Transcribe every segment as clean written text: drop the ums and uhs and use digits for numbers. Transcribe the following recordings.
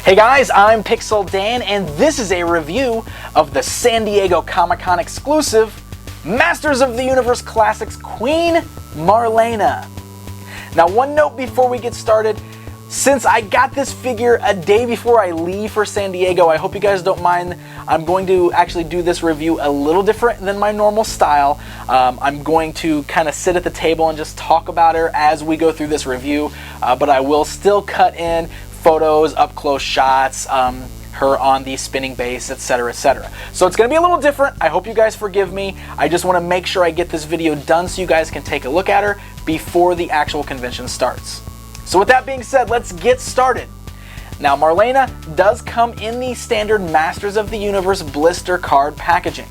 Hey guys, I'm Pixel Dan, and this is a review of the San Diego Comic-Con exclusive Masters of the Universe Classics Queen Marlena. Now, one note before we get started. Since I got this figure a day before I leave for San Diego, I hope you guys don't mind. I'm going to actually do this review a little different than my normal style. I'm going to kind of sit at the table and just talk about her as we go through this review, but I will still cut in photos, up-close shots, her on the spinning base, etc., etc. So it's going to be a little different. I hope you guys forgive me. I just want to make sure I get this video done so you guys can take a look at her before the actual convention starts. So with that being said, let's get started. Now, Marlena does come in the standard Masters of the Universe blister card packaging.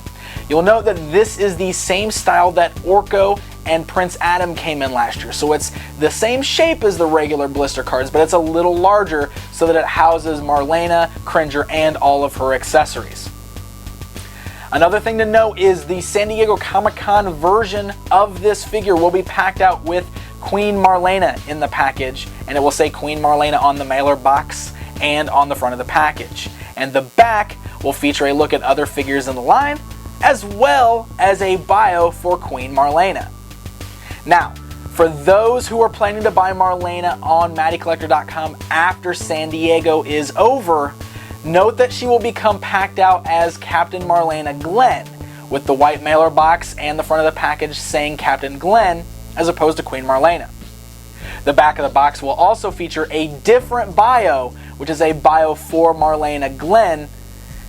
You'll note that this is the same style that Orko and Prince Adam came in last year. So it's the same shape as the regular blister cards, but it's a little larger so that it houses Marlena, Cringer, and all of her accessories. Another thing to note is the San Diego Comic-Con version of this figure will be packed out with Queen Marlena in the package, and it will say Queen Marlena on the mailer box and on the front of the package. And the back will feature a look at other figures in the line, as well as a bio for Queen Marlena. Now, for those who are planning to buy Marlena on MattyCollector.com after San Diego is over, note that she will become packed out as Captain Marlena Glenn, with the white mailer box and the front of the package saying Captain Glenn, as opposed to Queen Marlena. The back of the box will also feature a different bio, which is a bio for Marlena Glenn,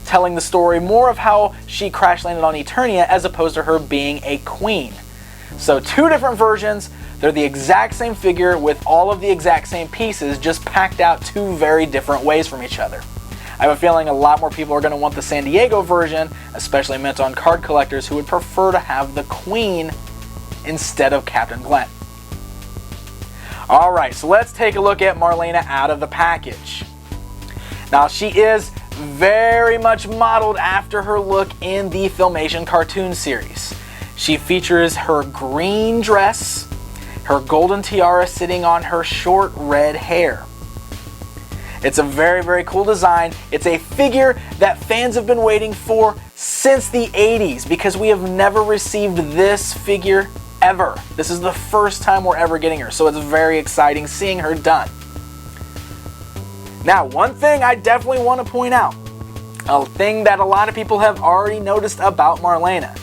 telling the story more of how she crash landed on Eternia as opposed to her being a queen. So two different versions. They're the exact same figure with all of the exact same pieces, just packed out two very different ways from each other. I have a feeling a lot more people are going to want the San Diego version, especially meant on card collectors who would prefer to have the queen instead of Captain Glenn. Alright, so let's take a look at Marlena out of the package. Now, she is very much modeled after her look in the Filmation cartoon series. She features her green dress, her golden tiara sitting on her short red hair. It's a very, very cool design. It's a figure that fans have been waiting for since the 80s because we have never received this figure ever. This is the first time we're ever getting her, so it's very exciting seeing her done. Now, one thing I definitely want to point out, a thing that a lot of people have already noticed about Marlena.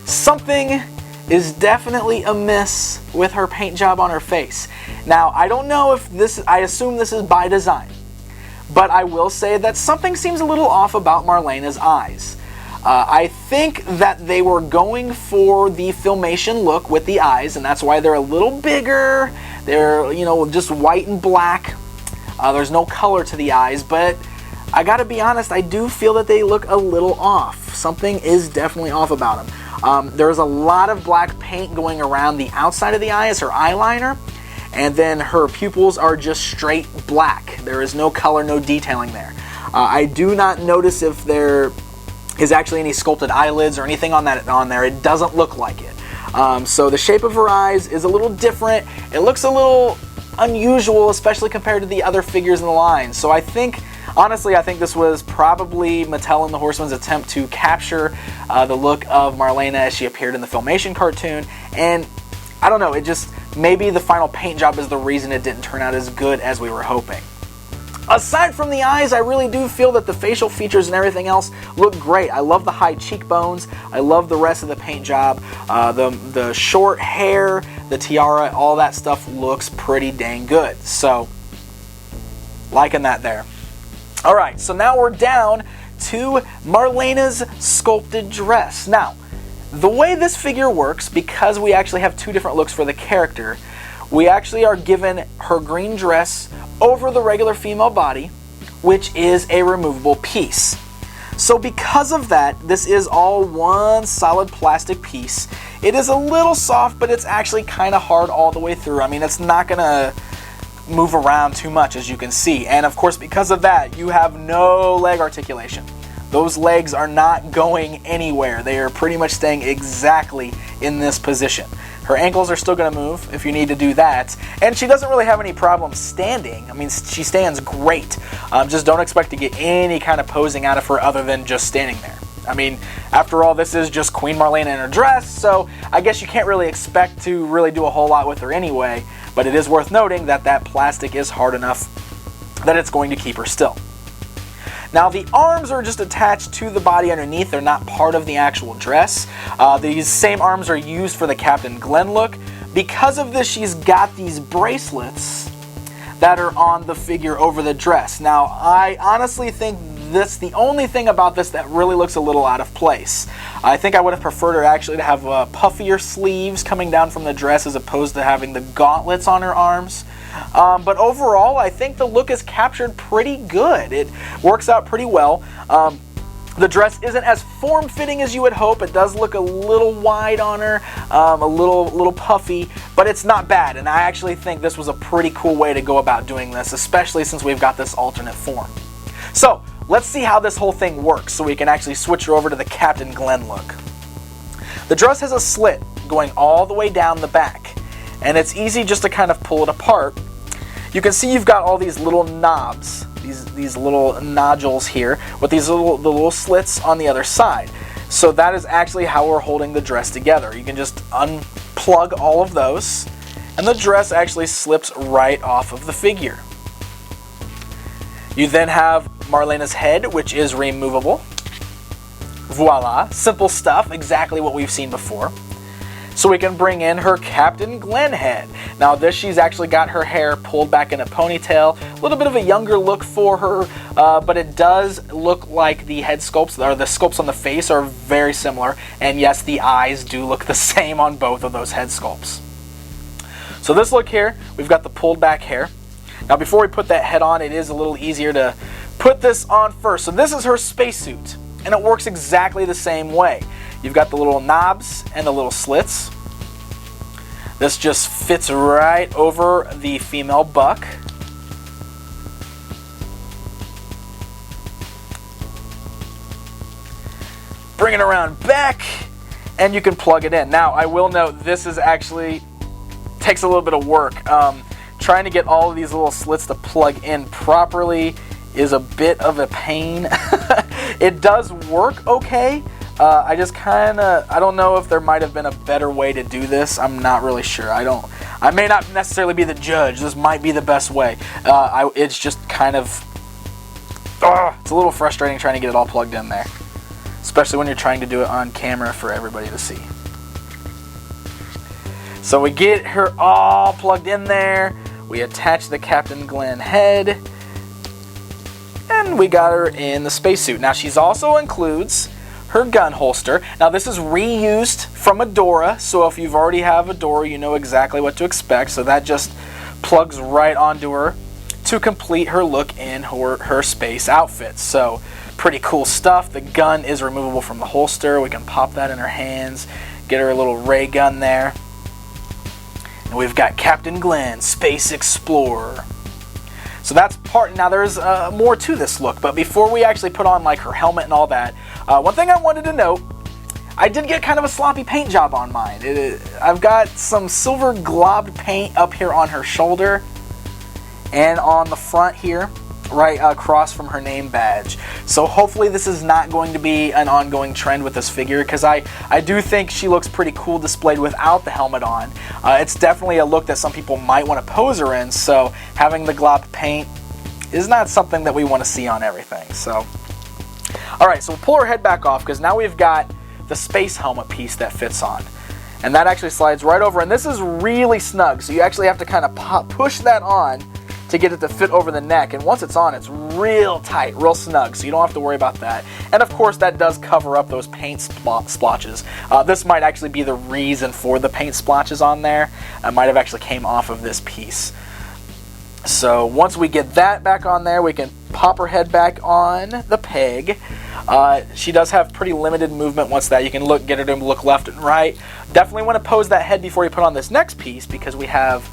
Something is definitely amiss with her paint job on her face. Now, I don't know if this, I assume this is by design, but I will say that something seems a little off about Marlena's eyes. I think that they were going for the Filmation look with the eyes, and that's why they're a little bigger. They're, just white and black. There's no color to the eyes, but I gotta be honest, I do feel that they look a little off. Something is definitely off about them. There's a lot of black paint going around the outside of the eye as her eyeliner, and then her pupils are just straight black. There is no color, no detailing there. I do not notice if there is actually any sculpted eyelids or anything on there. It doesn't look like it. So the shape of her eyes is a little different. It looks a little unusual, especially compared to the other figures in the line. So honestly, I think this was probably Mattel and the Horsemen's attempt to capture the look of Marlena as she appeared in the Filmation cartoon. And I don't know, maybe the final paint job is the reason it didn't turn out as good as we were hoping. Aside from the eyes, I really do feel that the facial features and everything else look great. I love the high cheekbones. I love the rest of the paint job. The short hair, the tiara, all that stuff looks pretty dang good. So, liking that there. Alright, so now we're down to Marlena's sculpted dress. Now, the way this figure works, because we actually have two different looks for the character, we actually are given her green dress over the regular female body, which is a removable piece. So because of that, this is all one solid plastic piece. It is a little soft, but it's actually kind of hard all the way through. I mean, it's not going to move around too much, as you can see. And of course, because of that, you have no leg articulation. Those legs are not going anywhere. They are pretty much staying exactly in this position. Her ankles are still going to move if you need to do that. And she doesn't really have any problem standing. I mean, she stands great. Just don't expect to get any kind of posing out of her other than just standing there. I mean, after all, this is just Queen Marlena in her dress, so I guess you can't really expect to really do a whole lot with her anyway, but it is worth noting that that plastic is hard enough that it's going to keep her still. Now, the arms are just attached to the body underneath. They're not part of the actual dress. These same arms are used for the Captain Glenn look. Because of this, she's got these bracelets that are on the figure over the dress. Now, I honestly think the only thing about this that really looks a little out of place. I think I would have preferred her actually to have puffier sleeves coming down from the dress as opposed to having the gauntlets on her arms. But overall, I think the look is captured pretty good. It works out pretty well. The dress isn't as form-fitting as you would hope. It does look a little wide on her, a little puffy, but it's not bad. And I actually think this was a pretty cool way to go about doing this, especially since we've got this alternate form. So, let's see how this whole thing works so we can actually switch her over to the Captain Glenn look. The dress has a slit going all the way down the back, and it's easy just to kind of pull it apart. You can see you've got all these little knobs, these little nodules here, with the little slits on the other side. So that is actually how we're holding the dress together. You can just unplug all of those, and the dress actually slips right off of the figure. You then have Marlena's head, which is removable. Voila, simple stuff, exactly what we've seen before. So we can bring in her Captain Glenn head. Now this, she's actually got her hair pulled back in a ponytail. A little bit of a younger look for her, but it does look like the head sculpts, or the sculpts on the face, are very similar. And yes, the eyes do look the same on both of those head sculpts. So this look here, we've got the pulled back hair. Now before we put that head on, it is a little easier to put this on first. So this is her spacesuit, and it works exactly the same way. You've got the little knobs and the little slits. This just fits right over the female buck. Bring it around back, and you can plug it in. Now, I will note this is actually takes a little bit of work. Trying to get all of these little slits to plug in properly is a bit of a pain. It does work okay. I just I don't know if there might have been a better way to do this. I'm not really sure. I may not necessarily be the judge. This might be the best way. It's just kind of, it's a little frustrating trying to get it all plugged in there, especially when you're trying to do it on camera for everybody to see. So we get her all plugged in there. We attach the Captain Glenn head, and we got her in the spacesuit. Now she's also includes her gun holster. Now this is reused from a Dora, so if you've already have a Dora, you know exactly what to expect. So that just plugs right onto her to complete her look in her space outfit. So pretty cool stuff. The gun is removable from the holster. We can pop that in her hands, get her a little ray gun there. And we've got Captain Glenn, Space Explorer. So that's part. Now there's more to this look, but before we actually put on like her helmet and all that, one thing I wanted to note, I did get kind of a sloppy paint job on mine. I've got some silver globbed paint up here on her shoulder and on the front here, right across from her name badge. So hopefully this is not going to be an ongoing trend with this figure, because I do think she looks pretty cool displayed without the helmet on. It's definitely a look that some people might want to pose her in, so having the glob paint is not something that we want to see on everything. So, alright, so we'll pull her head back off, because now we've got the space helmet piece that fits on. And that actually slides right over, and this is really snug, so you actually have to kind of push that on to get it to fit over the neck, and once it's on, it's real tight, real snug, so you don't have to worry about that. And of course, that does cover up those paint splotches. This might actually be the reason for the paint splotches on there. It might have actually came off of this piece. So once we get that back on there, we can pop her head back on the peg. She does have pretty limited movement once that. You can get her to look left and right. Definitely want to pose that head before you put on this next piece, because we have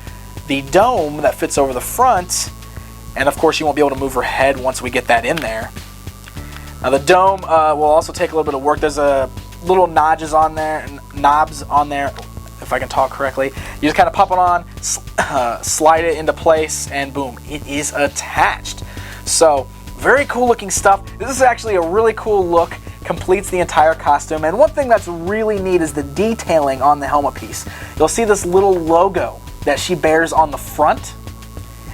the dome that fits over the front, and of course you won't be able to move her head once we get that in there. Now the dome will also take a little bit of work. There's a little knobs on there, if I can talk correctly. You just kind of pop it on, slide it into place, and boom, it is attached. So very cool looking stuff. This is actually a really cool look, completes the entire costume, and one thing that's really neat is the detailing on the helmet piece. You'll see this little logo that she bears on the front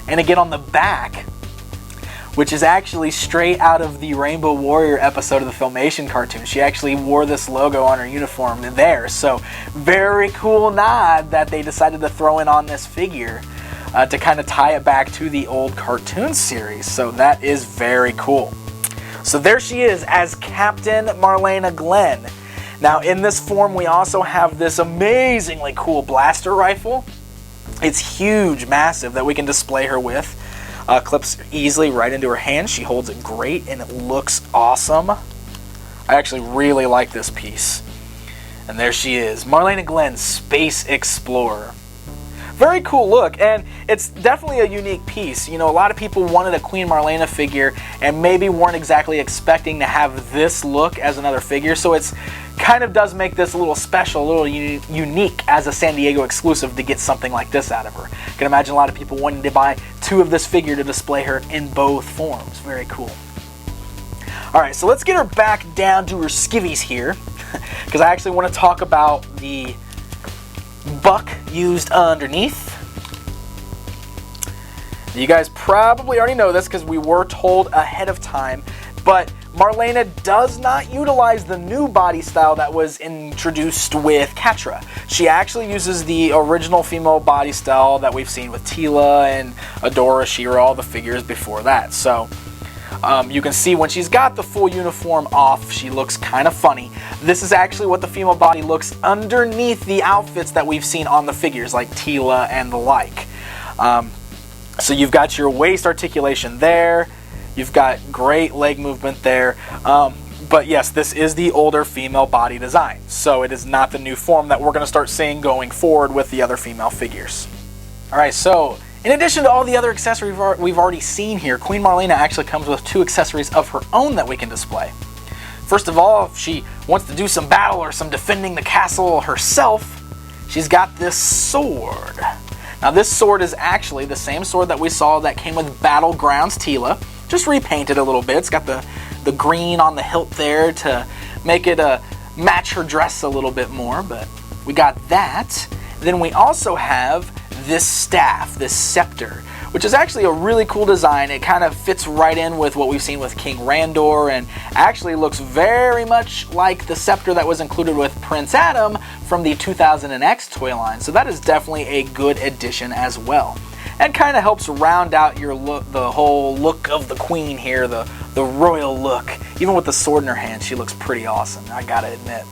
and again on the back, which is actually straight out of the Rainbow Warrior episode of the Filmation cartoon. She actually wore this logo on her uniform there, so very cool nod that they decided to throw in on this figure to kind of tie it back to the old cartoon series. So that is very cool. So there she is as Captain Marlena Glenn. Now in this form we also have this amazingly cool blaster rifle. It's huge, massive, that we can display her with. Clips easily right into her hand. She holds it great and it looks awesome. I actually really like this piece. And there she is, Marlena Glenn, Space Explorer. Very cool look, and it's definitely a unique piece. You know, a lot of people wanted a Queen Marlena figure and maybe weren't exactly expecting to have this look as another figure, so it's kind of does make this a little special, a little unique as a San Diego exclusive to get something like this out of her. I can imagine a lot of people wanting to buy two of this figure to display her in both forms. Very cool. Alright, so let's get her back down to her skivvies here, because I actually want to talk about the buck used underneath. You guys probably already know this because we were told ahead of time, but Marlena does not utilize the new body style that was introduced with Catra. She actually uses the original female body style that we've seen with Tila and Adora, She-Ra, all the figures before that. So you can see when she's got the full uniform off, she looks kind of funny. This is actually what the female body looks underneath the outfits that we've seen on the figures, like Tila and the like. So you've got your waist articulation there. You've got great leg movement there. But yes, this is the older female body design. So it is not the new form that we're going to start seeing going forward with the other female figures. Alright, so in addition to all the other accessories we've already seen here, Queen Marlena actually comes with two accessories of her own that we can display. First of all, if she wants to do some battle or some defending the castle herself, she's got this sword. Now this sword is actually the same sword that we saw that came with Battlegrounds Tila, just repainted a little bit. It's got the green on the hilt there to make it match her dress a little bit more, but we got that. Then we also have this staff, this scepter, which is actually a really cool design. It kind of fits right in with what we've seen with King Randor and actually looks very much like the scepter that was included with Prince Adam from the 2000X toy line. So that is definitely a good addition as well. And kind of helps round out your look, the whole look of the queen here, the royal look. Even with the sword in her hand, she looks pretty awesome, I gotta admit.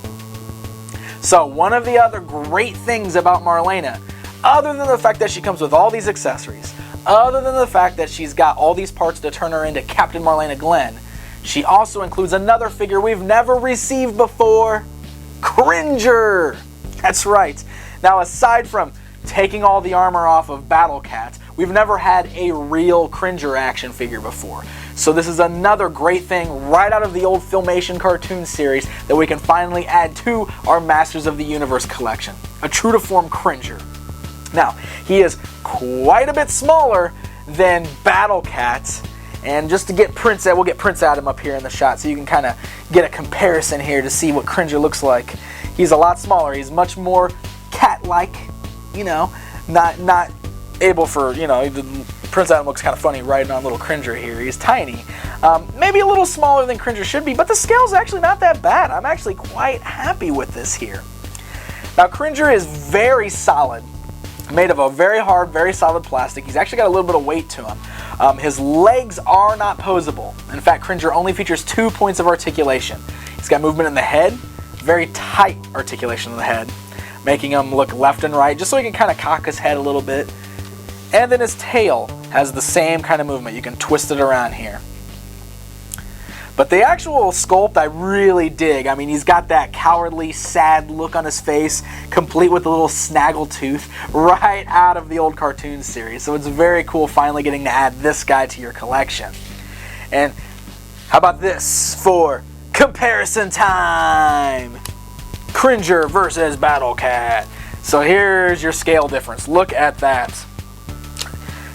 So one of the other great things about Marlena, other than the fact that she comes with all these accessories, other than the fact that she's got all these parts to turn her into Captain Marlena Glenn, she also includes another figure we've never received before, Cringer! That's right. Now aside from taking all the armor off of Battle Cat, we've never had a real Cringer action figure before. So this is another great thing right out of the old Filmation cartoon series that we can finally add to our Masters of the Universe collection. A true-to-form Cringer. Now, he is quite a bit smaller than Battle Cat, and just to get we'll get Prince Adam up here in the shot so you can kind of get a comparison here to see what Cringer looks like. He's a lot smaller. He's much more cat-like, you know, not able for, you know, Prince Adam looks kind of funny riding on little Cringer here. He's tiny. Maybe a little smaller than Cringer should be, but the scale's actually not that bad. I'm actually quite happy with this here. Now, Cringer is very solid. Made of a very hard, very solid plastic. He's actually got a little bit of weight to him. His legs are not posable. In fact, Cringer only features 2 points of articulation. He's got movement in the head, very tight articulation in the head, making him look left and right, just so he can kind of cock his head a little bit. And then his tail has the same kind of movement. You can twist it around here. But the actual sculpt I really dig. I mean, he's got that cowardly, sad look on his face, complete with a little snaggle tooth, right out of the old cartoon series. So it's very cool finally getting to add this guy to your collection. And how about this for comparison time? Cringer versus Battle Cat. So here's your scale difference. Look at that.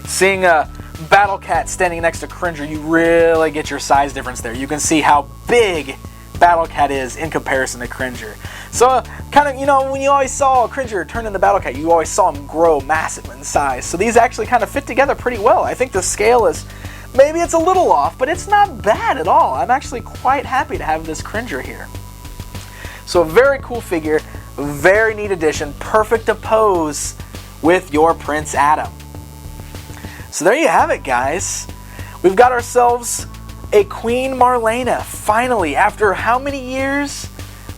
Seeing a Battle Cat standing next to Cringer, you really get your size difference there. You can see how big Battle Cat is in comparison to Cringer. So kind of, you know, when you always saw Cringer turn into Battle Cat, you always saw him grow massive in size. So these actually kind of fit together pretty well. I think the scale is, maybe it's a little off, but it's not bad at all. I'm actually quite happy to have this Cringer here. So a very cool figure, very neat addition, perfect to pose with your Prince Adam. So there you have it, guys. We've got ourselves a Queen Marlena. Finally, after how many years?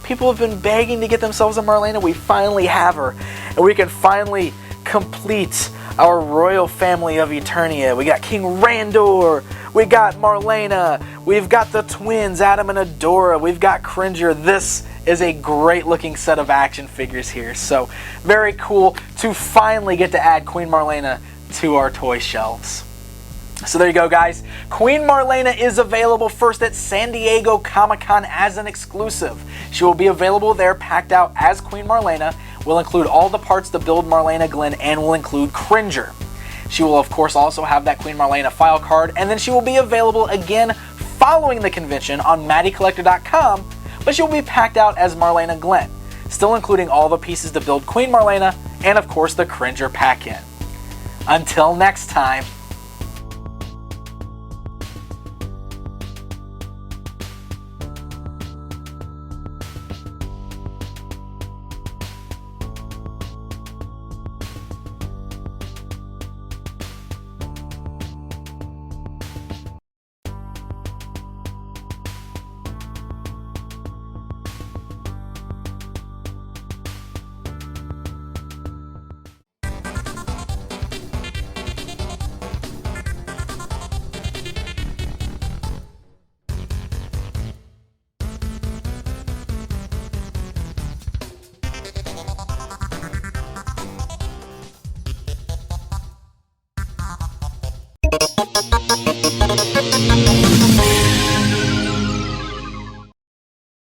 People have been begging to get themselves a Marlena. We finally have her. And we can finally complete our royal family of Eternia. We got King Randor. We got Marlena. We've got the twins, Adam and Adora. We've got Cringer. This is a great looking set of action figures here. So very cool to finally get to add Queen Marlena to our toy shelves. So there you go, guys. Queen Marlena is available first at San Diego Comic-Con as an exclusive. She will be available there packed out as Queen Marlena. Will include all the parts to build Marlena Glenn and will include Cringer. She will of course also have that Queen Marlena file card, and then she will be available again following the convention on MattyCollector.com, but she will be packed out as Marlena Glenn, still including all the pieces to build Queen Marlena and of course the Cringer pack-in. Until next time.